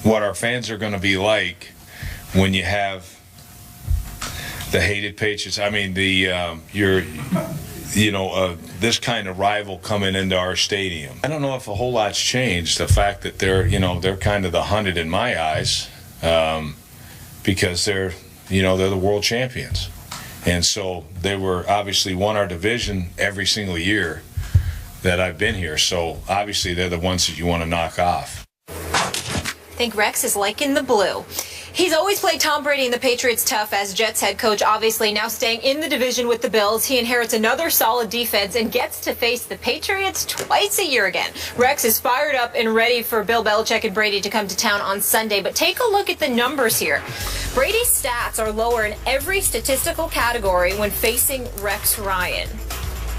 what our fans are going to be like when you have the hated Patriots. I mean, this kind of rival coming into our stadium. I don't know if a whole lot's changed. The fact that they're kind of the hunted in my eyes, because they're the world champions, and so they were obviously won our division every single year that I've been here. So obviously they're the ones that you want to knock off. I think Rex is liking the blue. He's always played Tom Brady and the Patriots tough as Jets head coach, obviously now staying in the division with the Bills. He inherits another solid defense and gets to face the Patriots twice a year again. Rex is fired up and ready for Bill Belichick and Brady to come to town on Sunday. But take a look at the numbers here. Brady's stats are lower in every statistical category when facing Rex Ryan.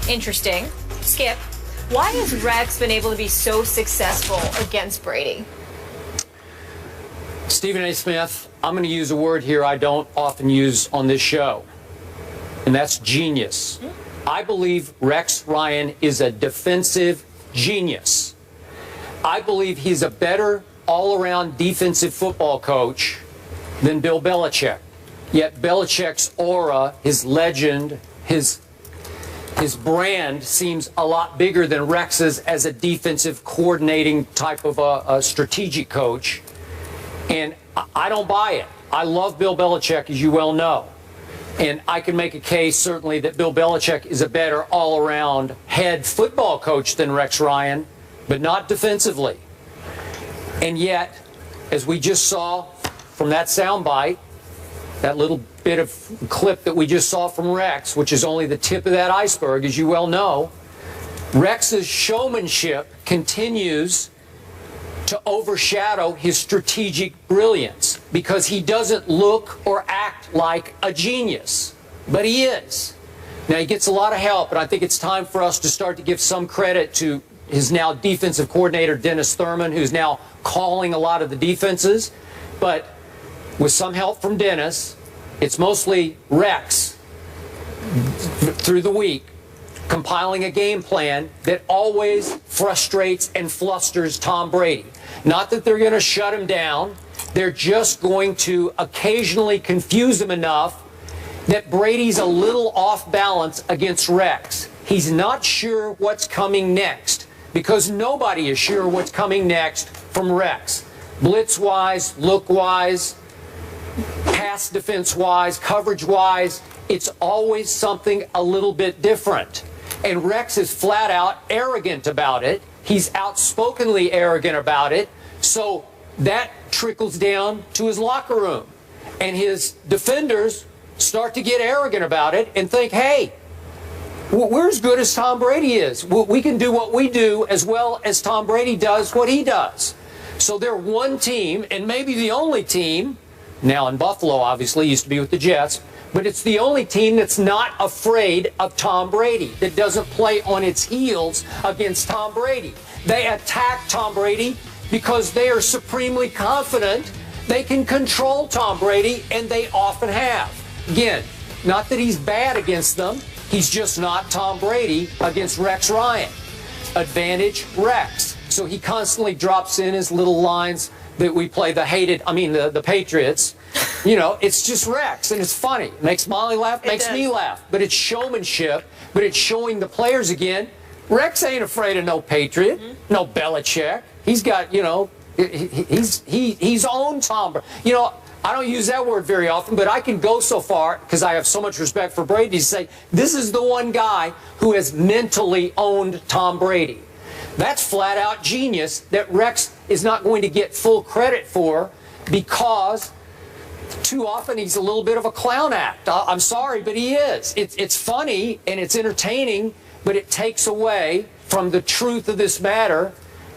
Interesting. Skip, why has Rex been able to be so successful against Brady? Stephen A. Smith, I'm going to use a word here I don't often use on this show, and that's genius. I believe Rex Ryan is a defensive genius. I believe he's a better all-around defensive football coach than Bill Belichick. Yet Belichick's aura, his legend, his brand seems a lot bigger than Rex's as a defensive coordinating type of a strategic coach. And I don't buy it. I love Bill Belichick, as you well know. And I can make a case, certainly, that Bill Belichick is a better all-around head football coach than Rex Ryan, but not defensively. And yet, as we just saw from that soundbite, that little bit of clip that we just saw from Rex, which is only the tip of that iceberg, as you well know, Rex's showmanship continues to overshadow his strategic brilliance because he doesn't look or act like a genius, but he is. Now, he gets a lot of help, and I think it's time for us to start to give some credit to his now defensive coordinator, Dennis Thurman, who's now calling a lot of the defenses. But with some help from Dennis, it's mostly Rex through the week compiling a game plan that always frustrates and flusters Tom Brady. Not that they're going to shut him down. They're just going to occasionally confuse him enough that Brady's a little off balance against Rex. He's not sure what's coming next because nobody is sure what's coming next from Rex. Blitz-wise, look-wise, pass defense-wise, coverage-wise, it's always something a little bit different. And Rex is flat out arrogant about it. He's outspokenly arrogant about it. So that trickles down to his locker room. And his defenders start to get arrogant about it and think, hey, we're as good as Tom Brady is. We can do what we do as well as Tom Brady does what he does. So they're one team, and maybe the only team, now in Buffalo obviously, used to be with the Jets, but it's the only team that's not afraid of Tom Brady, that doesn't play on its heels against Tom Brady. They attack Tom Brady because they are supremely confident they can control Tom Brady, and they often have. Again, not that he's bad against them, he's just not Tom Brady against Rex Ryan. Advantage Rex. So he constantly drops in his little lines that we play the Patriots. You know, it's just Rex, and it's funny. It makes Molly laugh, makes me laugh. But it's showmanship, but it's showing the players again. Rex ain't afraid of no Patriot, no Belichick. He's got, he's owned Tom Brady. You know, I don't use that word very often, but I can go so far, because I have so much respect for Brady, to say this is the one guy who has mentally owned Tom Brady. That's flat out genius that Rex is not going to get full credit for because too often he's a little bit of a clown act. I'm sorry, but he is. It's funny and it's entertaining, but it takes away from the truth of this matter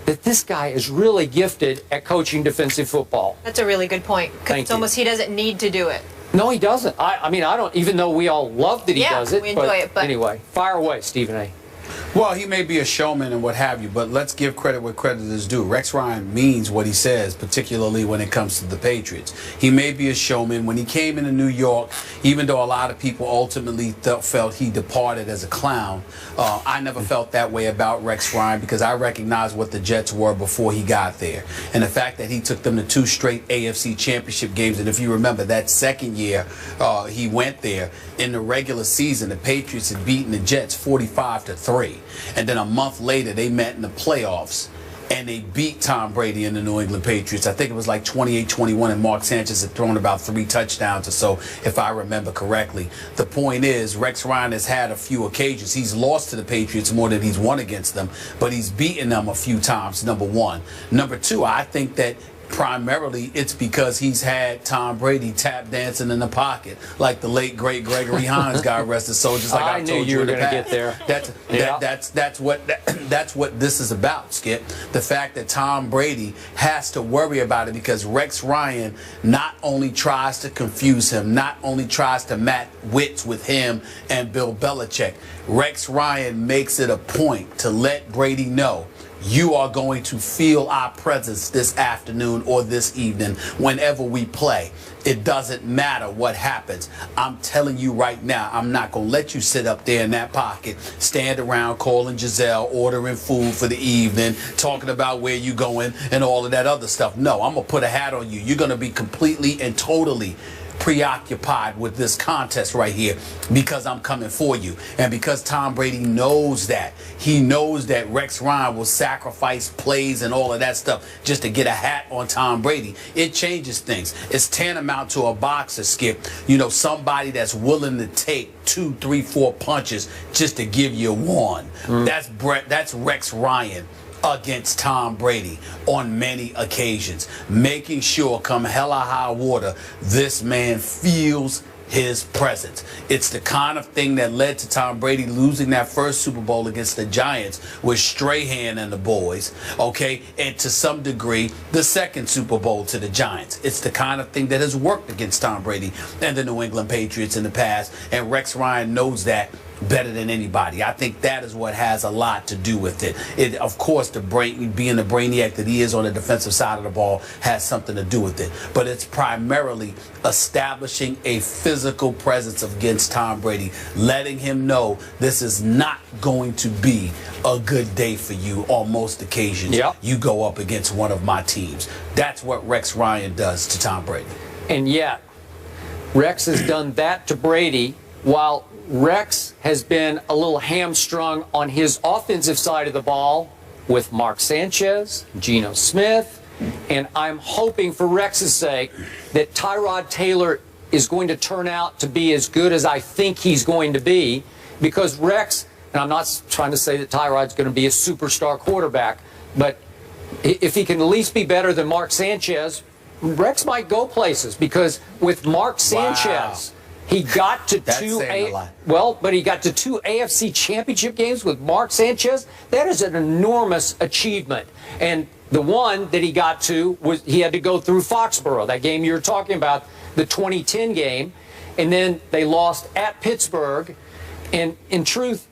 that this guy is really gifted at coaching defensive football. That's a really good point. Because it's almost he doesn't need to do it. No, he doesn't. I mean, I don't, even though we all love that he does it. We enjoy it. But anyway, fire away, Stephen A. Well, he may be a showman and what have you, but let's give credit where credit is due. Rex Ryan means what he says, particularly when it comes to the Patriots. He may be a showman. When he came into New York, even though a lot of people ultimately felt he departed as a clown, I never felt that way about Rex Ryan because I recognized what the Jets were before he got there. And the fact that he took them to 2 straight AFC championship games, and if you remember that second year he went there, in the regular season, the Patriots had beaten the Jets 45-3. And then a month later, they met in the playoffs, and they beat Tom Brady and the New England Patriots. I think it was like 28-21, and Mark Sanchez had thrown about 3 touchdowns or so, if I remember correctly. The point is, Rex Ryan has had a few occasions. He's lost to the Patriots more than he's won against them, but he's beaten them a few times, number one. Number two, I think that primarily it's because he's had Tom Brady tap dancing in the pocket, like the late great Gregory Hines, God rest his soul. Just like I told you were in the going to past. get there. That's what this is about, Skip. The fact that Tom Brady has to worry about it because Rex Ryan not only tries to confuse him, not only tries to match wits with him and Bill Belichick. Rex Ryan makes it a point to let Brady know, you are going to feel our presence this afternoon or this evening whenever we play. It doesn't matter what happens. I'm telling you right now, I'm not going to let you sit up there in that pocket, stand around calling Giselle, ordering food for the evening, talking about where you going and all of that other stuff. No, I'm going to put a hat on you. You're going to be completely and totally preoccupied with this contest right here because I'm coming for you. And because Tom Brady knows that, he knows that Rex Ryan will sacrifice plays and all of that stuff just to get a hat on Tom Brady. It changes things. It's tantamount to a boxer, Skip. You know, somebody that's willing to take 2, 3, 4 punches just to give you one. That's Rex Ryan against Tom Brady on many occasions, making sure come hell or high water, this man feels his presence. It's the kind of thing that led to Tom Brady losing that first Super Bowl against the Giants with Strahan and the boys, okay, and to some degree the second Super Bowl to the Giants. It's the kind of thing that has worked against Tom Brady and the New England Patriots in the past, and Rex Ryan knows that better than anybody. I think that is what has a lot to do with it. Of course, being the brainiac that he is on the defensive side of the ball has something to do with it. But it's primarily establishing a physical presence against Tom Brady, letting him know this is not going to be a good day for you on most occasions. Yep. You go up against one of my teams. That's what Rex Ryan does to Tom Brady. And yet, Rex has done that to Brady while Rex has been a little hamstrung on his offensive side of the ball with Mark Sanchez, Geno Smith, and I'm hoping for Rex's sake that Tyrod Taylor is going to turn out to be as good as I think he's going to be, because Rex, and I'm not trying to say that Tyrod's going to be a superstar quarterback, but if he can at least be better than Mark Sanchez, Rex might go places, because with Mark Sanchez, he got to he got to 2 AFC championship games with Mark Sanchez. That is an enormous achievement. And the one that he got to was he had to go through Foxborough, that game you were talking about, the 2010 game, and then they lost at Pittsburgh. And in truth,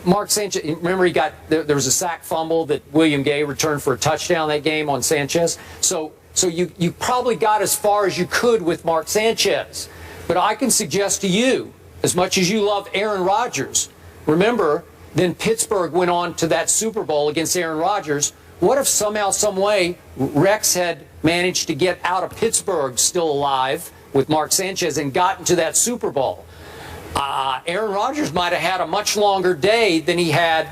Mark Sanchez, remember there was a sack fumble that William Gay returned for a touchdown that game on Sanchez. So you probably got as far as you could with Mark Sanchez. But I can suggest to you, as much as you love Aaron Rodgers, remember, then Pittsburgh went on to that Super Bowl against Aaron Rodgers. What if somehow, some way, Rex had managed to get out of Pittsburgh still alive with Mark Sanchez and gotten to that Super Bowl? Aaron Rodgers might have had a much longer day than he had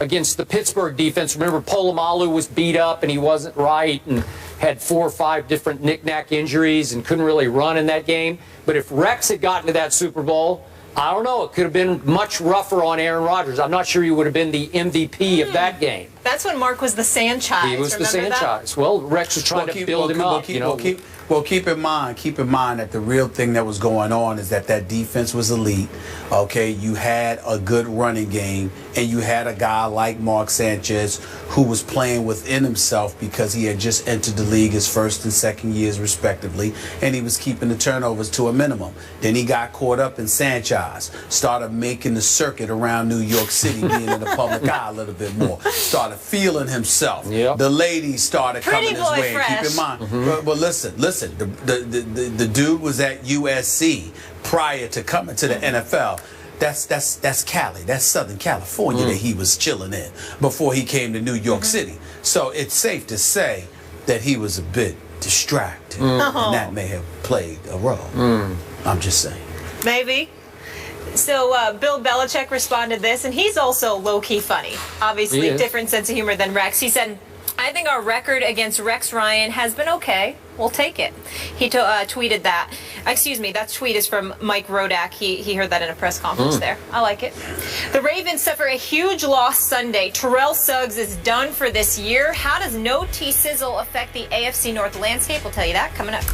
against the Pittsburgh defense. Remember, Polamalu was beat up and he wasn't right and had 4 or 5 different knick-knack injuries and couldn't really run in that game. But if Rex had gotten to that Super Bowl, I don't know, it could have been much rougher on Aaron Rodgers. I'm not sure he would have been the MVP of that game. That's when Mark was the Sanchez. He was the Remember that? Sanchez. Well, Rex was trying to build him up. Keep in mind that the real thing that was going on is that defense was elite. Okay, you had a good running game, and you had a guy like Mark Sanchez who was playing within himself because he had just entered the league his first and second years respectively, and he was keeping the turnovers to a minimum. Then he got caught up in Sanchez, started making the circuit around New York City, being in the public eye a little bit more, started feeling himself. Yep. The ladies started coming his way. Fresh. Keep in mind, but listen, the dude was at USC prior to coming to the NFL. That's Cali. That's Southern California that he was chilling in before he came to New York City. So it's safe to say that he was a bit distracted, and that may have played a role. I'm just saying. Maybe. So Bill Belichick responded this, and he's also low-key funny. Obviously, different sense of humor than Rex. He said, I think our record against Rex Ryan has been okay. We'll take it. He tweeted that. Excuse me, that tweet is from Mike Rodak. He heard that in a press conference there. I like it. The Ravens suffer a huge loss Sunday. Terrell Suggs is done for this year. How does no T-Sizzle affect the AFC North landscape? We'll tell you that coming up.